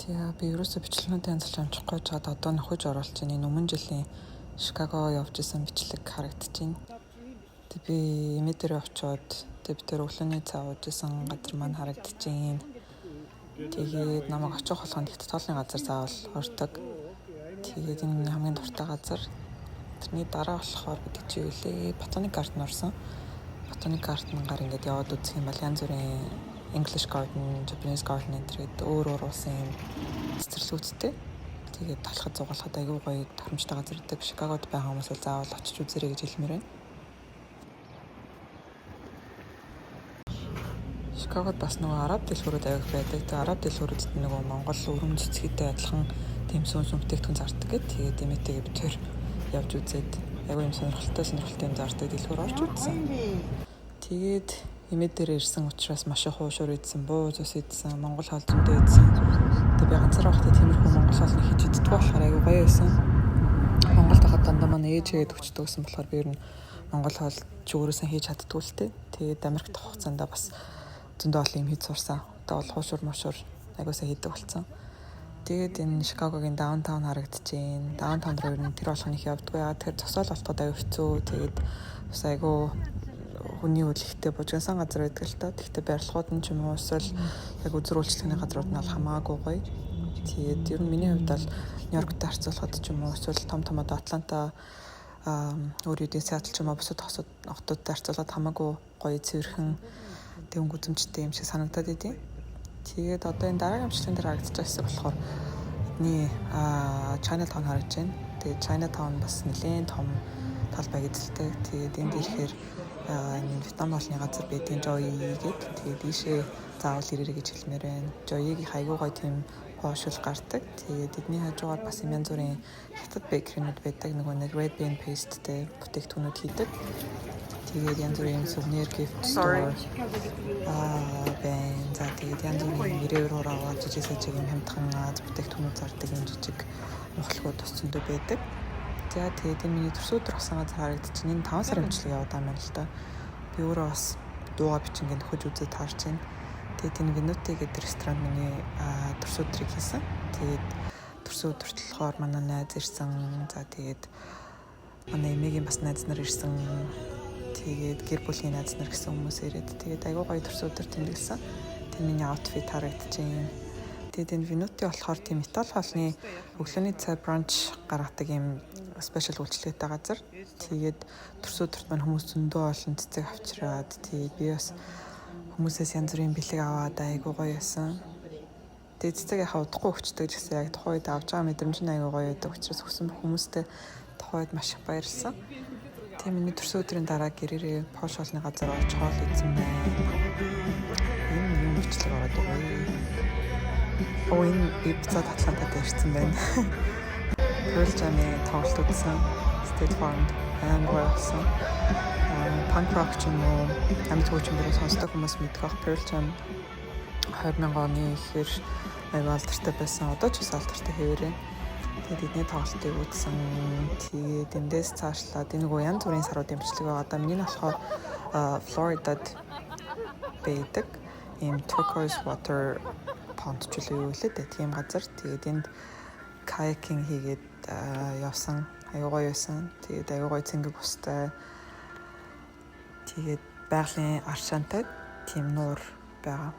Тэгээ би ерөөсөө бичлэгнүүдээ янзлж амжихгүй чад одоо нөхөж оруулж байна. Энэ өмнө жилийн Шикаго явж исэн бичлэг харагдаж байна. Тэг би эмээ дээр очиод тэг би тэр өглөөний цаа ууж исэн газар маань харагдаж байна. Тэгээд намайг очих болгонд ихт тоолны газар заавал ордог. Тэгээд энэ миний хамгийн дуртай газар. Тэрний дараа болохоор бид чи үлээ Botanic Garden орсон. Botanic Garden-гаар ингээд яваад үзэх юм бол янз бүрийн English Garden, Japanese Garden гэдэг өөр улсын цэцэрлэгүүдтэй. Тэгээд талхад зугаалахад аягүй гоё тохиромжтой газар гэдэг. Шикагод байгаа хүмүүс бол заавал очиж үзээрэй гэж хэлмээр байна. Шикагод бас нөгөө араб дэлгүүрүүд аяг байдаг. Тэгээд араб дэлгүүрүүдэд нөгөө Монгол өрөм цэцгийтэй адилхан тэм сүмтэйгтэн зардаг гэдэг. Тэгээд эмээтэйгээ би тэр явж үзээд аягүй юм сонирхолтой юм зардаг дэлгүүр орж үзсэн. Тэгээд эмээ дээр ирсэн учраас маш их уушуур идсэн, бууз ус идсэн, монгол хоол зөндөө идсэн. Тэгээд би ганцаараа байхдаа тиймэрхүү монгол хоолны хийж иддэг болохоор аягүй гоё байсан. Монголд хахад дандаа манай ээжгээд өгчдөг гэсэн болохоор би ер нь монгол хоол ч өөрөөсөө хийж чаддгүй л тээ. Тэгээд Америкт хугацаанд бас зөндөө олон юм хийж сурсан. Одоо бол хуушур аягуусаа хийдэг болсон. Тэгээд энэ Шикагогийн даунтаун харагдаж байна. Даунтаунд руу ер нь тэр болгоныг явдаггүй. Тэгэхээр зогсоол болтоход аягүй хэцүү. Тэгээд бас аягүй хүний үйл ихтэй бужигсан газар байдаг л та. Тэгтээ барилгууд нь ч юм уу эсвэл яг үзэр үйлчлэгний газрууд нь бол хамаагүй гоё. Тэгээд ер нь миний хувьд бол Нью-Йорктэй харьцуулахад ч юм уу эсвэл том одоо Атланта өөр үеийн Сиэтл ч юм уу бусад хотуудтай харьцуулахад хамаагүй гоё цэвэрхэн дэвэн гүзэмжтэй юм шиг санагдаад идэв. Тэгээд одоо энэ дараагийн амжилтын дээр харагдаж байгаа хэсэг болохоор бидний Chinatown харагдаж байна. Тэгээд Chinatown бас нэлээд том талбай эзэлдэг. Тэгээд энд ирэхээр энэ Вьетнам болны газар байдгийн Joy гэдэг. Тэгээд ийшээ заавал ирээрэй гэж хэлмээр байна. Joy-ийг хайгуу гоё тийм хоошил гардаг. Тэгээд эдний хажуугаар бас янз бүрийн хятад бэкеринүүд байдаг. Нөгөө нэг red bean pasteтэй бүтээгдэхүүнүүд хийдэг. Тэгээд янз бүрийн souvenir gift store бэн за тэгээд янз бүрийн ирээвэр аваад жижиг сажиг юм хямдхан бүтээгдэхүүнүүд зардаг юм жижиг мохлогууд бас зөндөө байдаг. За тэгээд энэ миний төрсөдөр авсан газар харагдаж байна. Энэ 5 сарын бичлэг яваад байгаа юм л да. Би өөрөө бас дууга бичингээ нөхөж үзээд харж байна. Тэгээд энэ Venuti гэдэг ресторан миний төрсөдрийг хийсэн. Тэгээд төрсөдөрт болохоор манай найз ирсэн. За тэгээд манай эмээгийн бас найз нар ирсэн. Тэгээд гэр бүлийн найз нар гэсэн хүмүүс ирээд тэгээд аягүй гоё төрсөдөр тэмдэглэсэн. Тэгээд миний аутфит харагдаж байна. Тэгээд энэ Venuti болохоор тийм Итали хоолны өглөөний цай бранч гаргадаг юм спешиал үйлчлэгтэй газар. Тэгээд төрсөдөрт маань хүмүүс зөндөө олон цэцэг авчираад тэгээд би бас хүмүүсээс янз бүрийн бэлэг аваад аягүй гоё байсан. Тэгээд цэцэг яхаа удахгүй өгчдөг гэсэн яг тухайд авч байгаа мэдрэмж нь аягүй гоё байдаг учраас өгсөн хүмүүстээ тухайд маш их баярлсан. Тэгээд миний төрсөдрийн дараа гэрээрээ Пош хоолны газар орж хоол идсэн байна. Энэ бичлэг ороод байгаа. Энэ би бицад Атлантад ирсэн байна. Pearl Jam-ийн тоглолт үзсэн. State Farm амар болсон. Punk rock ч юм уу амьд хөгжмөрөө сонсдог хүмүүс мэддэг бах. Pearl Jam 2000 оны ихэр аягүй алдартай байсан. Одоо ч бас алдартай хэвээрээ. Тэгээд эдний тоглолтыг үзсэн. Тэгээд эндээс цаашлаад энэ нөгөө янз бүрийн саруудын бичлэг байгаа. Одоо миний нь болохоор Флоридад байдаг. Ийм turquoise water pond ч үгүй лээ дээ. Тийм газар. Тэгээд энд kayaking хийгээд явсан. Аягүй гоё байсан. Тэгээд аягүй гоё цэнгэг устай. Тэгээд байгалийн аршаантай тийм нуур байгаа.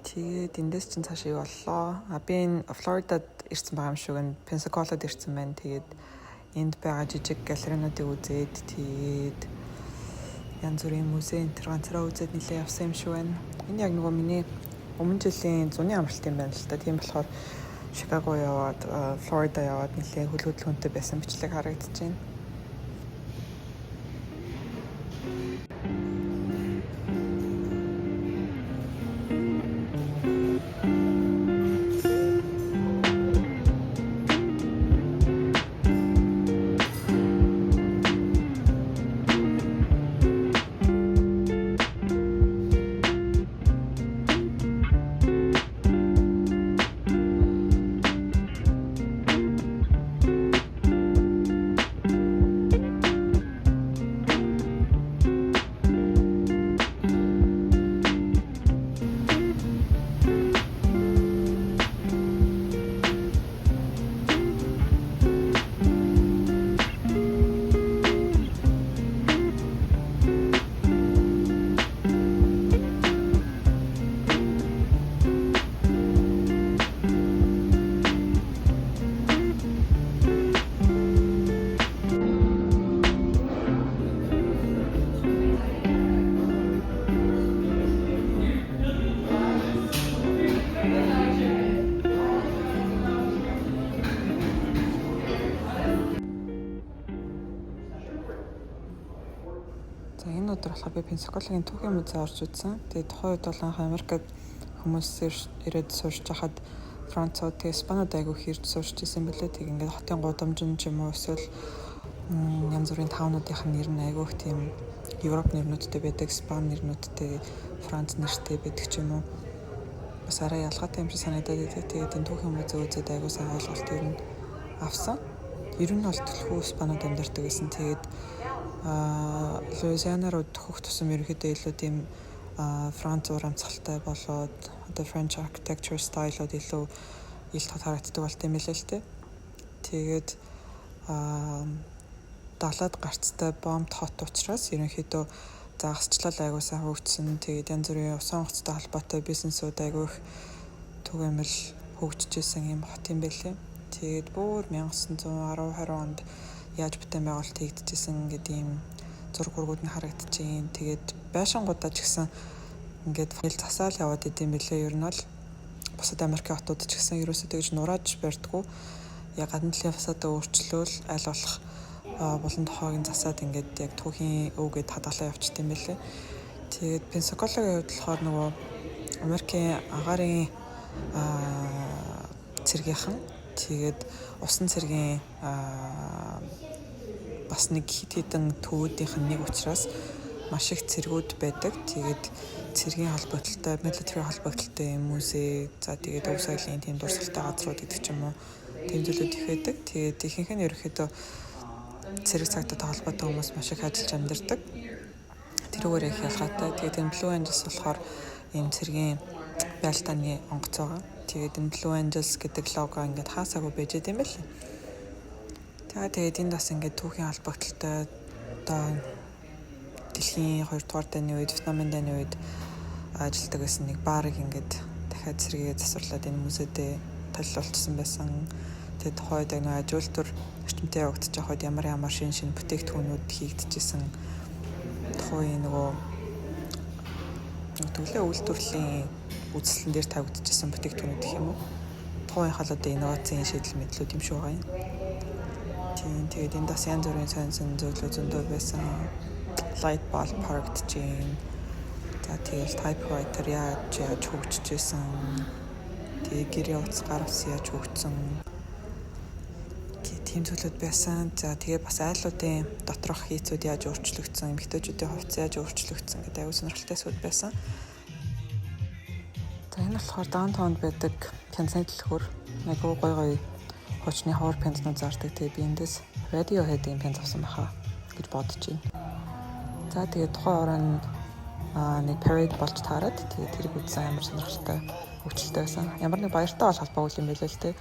Тэгээд эндээс чинь цаашаа юу боллоо. Би энэ Флоридад ирсэн байгаа юм шиг энэ Пенсаколад ирсэн байна. Тэгээд энд байгаа жижиг галерейнуудыг үзээд тэгээд янз бүрийн музей энэ ганцаараа үзээд нэлээ явсан юм шиг байна. Энэ яг нөгөө миний өмнө жилийн зуны амралт юм байна л та. Тийм болохоор Шикаго яваад Флорида яваад нэлээ хөдөлгөөнтэй байсан бичлэг харагдаж байна. болохоор би Пенсаколагийн түүхийн музей орж үзсэн. Тэгээд тухайн үед бол анх Америкт хүмүүс ирээд суурж хахад Францууд тэгээд Испаниуд айгүй хэрж суурж исэн билээ. Тэг ингээд хотын гудамжин ч юм уу эсвэл янз бүрийн таунуудын нэр нь айгүй их тийм Европ нэрнүүдтэй байдаг, Испани нэрнүүдтэй, Франц нэртэй байдаг ч юм уу. Бас арай ялгаатай юм шиг санагдаад байдаг. Тэгээд энэ түүхийн музей үзээд айгүй сайн ойлголт ер нь авсан. Ер нь бол төлхөө Испаниуд амьдардаг гэсэн. Тэгээд Луизиана руу төхөх тусам ерөнхийдөө илүү тийм Франц урамцгалтай болоод одоо French architecture style-ууд илүү ил харагддаг болт юм лээ л дээ. Тэгээд далаад гарцтай бомб хот учраас ерөнхийдөө загасчлал айгуу сайн хөгжсөн. Тэгээд янз бүрийн усан онгоцтой холбоотой бизнесүүд айгуу их түгээмэл хөгжижсэн юм хот юм байлээ. Тэгээд бүр 1910 20 онд яаж бүтээн байгуулалт хийгдчихсэн гэдэг ийм зураг ургууд нь харагдчихээн. Тэгээд байшингуудаа ч гэсэн ингээд хэл засаал яваад идэм билээ. Ер нь бол бусад Америкийн хотууд ч гэсэн ерөөсөө тэгж нурааж барьдаггүй. Яг гадна талын фасадаа өөрчлөөл аль болох болон тохойг засаад ингээд яг түүхийн өвгээд хадгалаа явчихсан юм билээ. Тэгээд Пенсаколагийн хувьд болохоор нөгөө Америкийн агаарын цэргийнхэн тэгээд усан цэргийн бас нэг хит хитэн төвүүдийнх нь нэг учраас маш их цэргүүд байдаг. Тэгээд цэргийн холбогдлолтой, military холбогдлолтой юм музей, за тэгээд өв соёлын тийм дурсгалтай газрууд гэдэг ч юм уу тийм зүйлүүд их байдаг. Тэгээд ихэнх нь ерөөхдөө цэрэг цагтаа холбоотой хүмүүс маш их ажиллаж амьдардаг. Тэрүүгээр их ялгаатай. Тэгээд энэ Blue Angels болохоор ийм цэргийн байлдааны онгоц байгаа. Тэгээд энэ Blue Angels гэдэг лого ингээд хаасаагүй байж байгаа юм байна. Тэгээд энд бас ингээд түүхийн холбогдлолтой одоо дэлхийн 2 дугаар дайны үед, Вьетнамын дайны үед ажилладаг байсан нэг баарыг ингээд дахиад цэргээ засварлаад энэ музейдээ толилуулсан байсан. Тэгээд тухайд яг нэг ажилтнууд эрчимтэй явагдаж байхад ямар шин бүтээгдэхүүнүүд хийгдчихсэн. Тухайн нөгөө төглөө үйлдвэрлэлийн үзэсгэлэн дээр тавигдчихсан бүтээгдэхүүнүүд гэх юм уу. Тухайн халуудын инновацийн шийдэл мэдлүүд юм шиг байгаа юм. Тэгээд энэ бас янз бүрийн сонин зүйлүүд зөндөө байсан. Light bulb харагдчихээн. За тэгээд typewriter яаж хөгжижсэн. Тэгээд гэрээ утас гар ус яаж хөгжсөн. Тийм зүйлүүд байсан. За тэгээд бас айлуудын доторх хийцүүд яаж өөрчлөгдсөн, эмэгтэйчүүдийн хувцас яаж өөрчлөгдсөн гэдэг аюул сонирхолтой зүйл байсан. За энэ болохоор даунтаунд байдаг пенсны дэлгүүр. Айгуу гоё хуучны ховор пенснууд зардаг. Тэгээд би эндээс Radiohead-ийн пенс авсан байхаа гэж бодож байна. За тэгээд тухайн орон нэг parade болж таарад. Тэгээд тэрийг үзсэн амар сонирхолтой хөгжилтэй байсан. Ямар нэг баяртай бол холбоогүй юм байлээ л дээ.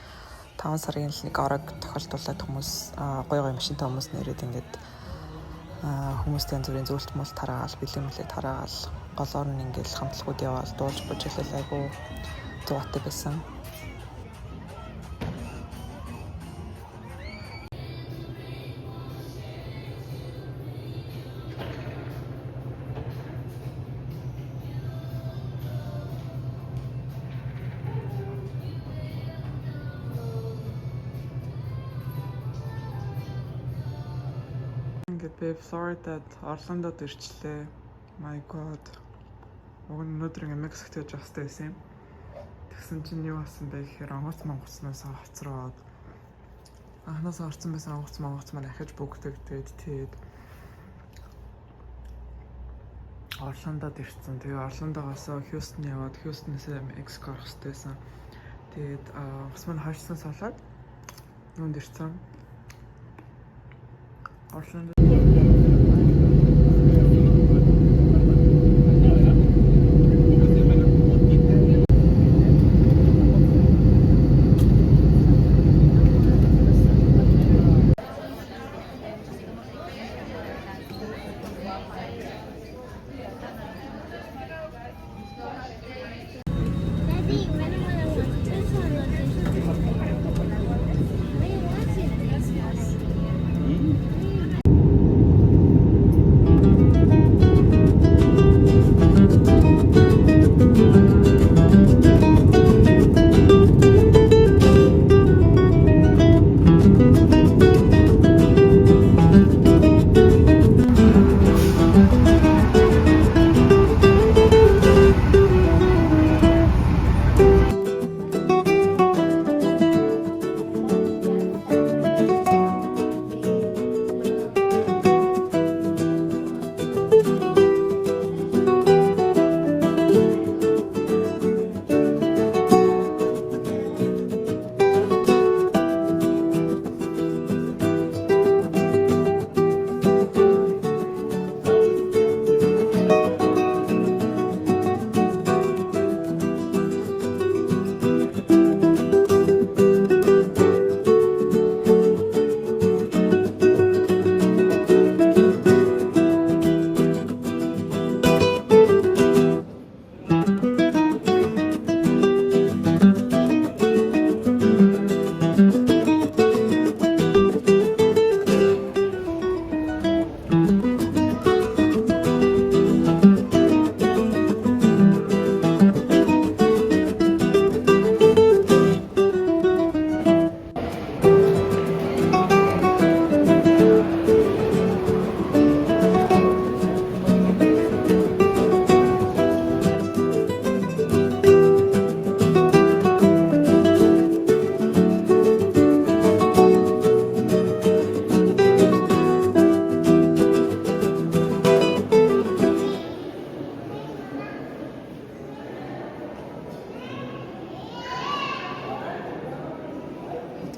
5 сарын нэг орог тохиолдуулаад хүмүүс гоё машинтай хүмүүс нэрээд ингээд хүмүүст янз бүрийн зөвлөлт мөл тараагаал, бэлэмлээ тараагаал, голоор нь ингээд хамтлагууд яваал, дуулж бужиглал айгу зугаатай байсан. Би Флоридад Орландод ирчлээ. My god. Өнөөдөр Мексикт явж байгаа байсан юм. Тэгсэн чинь юу болсон бэ гэхээр онгоцноос хоцроод анхнаасаа орсон байсан онгоц маань ахиж бүгдэгдээд тэгээд Орландод ирсэн. Тэгээ Орландоогоос Хьюстон яваад Хьюстонээс Мексик орох хэрэгтэйсэн. Тэгээд онгоц маань хойшсон салаад нүнд ирсэн. Орландо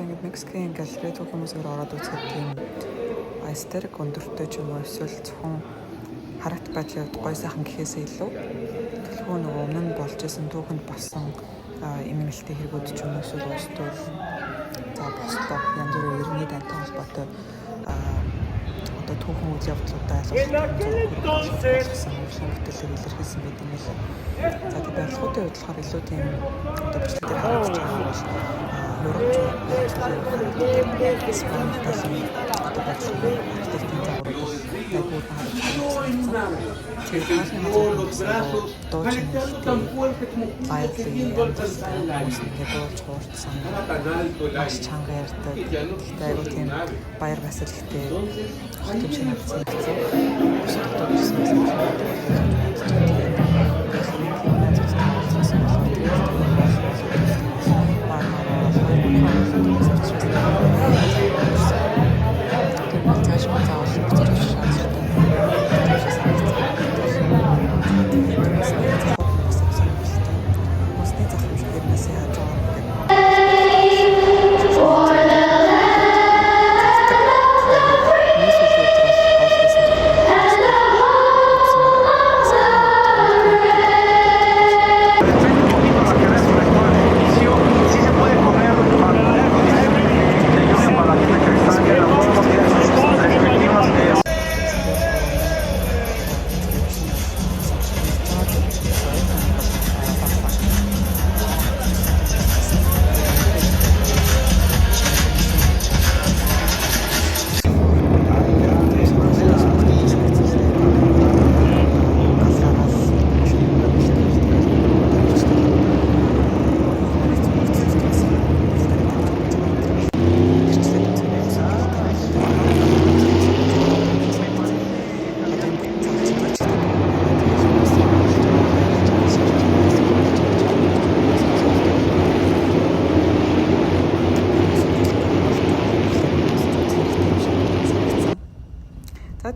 одоо ингээд Мексикийн галерейд хүмүүсээр ороод үзэхэд тийм aesthetic өндөртэй ч юм уу эсвэл зөвхөн харагт байдлын хувьд гоё сайхан гэхээсээ илүү төлхөө нөгөө өмнө нь болж исэн түүхэнд болсон эмгэнэлтийн хэрэгүүд ч юм уу эсвэл улс төр за босдоо янз бүрийн иргэний дантай холбоотой одоо түүхэн үйл явдлуудаа ойлгуулсан бүтээлээр илэрхийлсэн байдаг юм лээ. За тийм барилгуудын хувьд болохоор илүү тийм одоо бичлэгээр харагдаж байгаа бол Европчууд Испани талын одоо барилгын архитектурын загварууд айгуу харагдаж байна. Тэгээд хаалны газар дуучин баярлын ингээд дуулж хуурцсан маш чанга ярьдаг. Тэгээд айгуу тийм баяр баясгалтай тийм шинэ хэвчээ бусад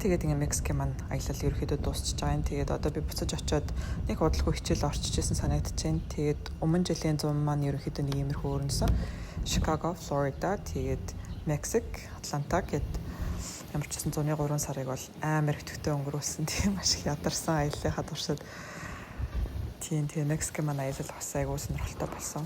тэгээд ингээ Мексикийн маань аялал ерөөхдөө дуусчихж байгаа юм. Тэгээд одоо би буцаж очиод нэг удалгүй хичээл орчиж исэн санагдаж байна. Тэгээд өмнө жилийн 100 маань ерөөхдөө нэг иймэрхүү өрнөсөн. Chicago, Florida, тэгээд Мексик, Атланта гэд ямар ч гэсэн 103 сарыг бол амар хөтөлтөй өнгөрүүлсэн. Тийм маш их ядарсан аяллахад туршид. Тийм Мексикийн маань аялал бас айгуу сонирхолтой болсон.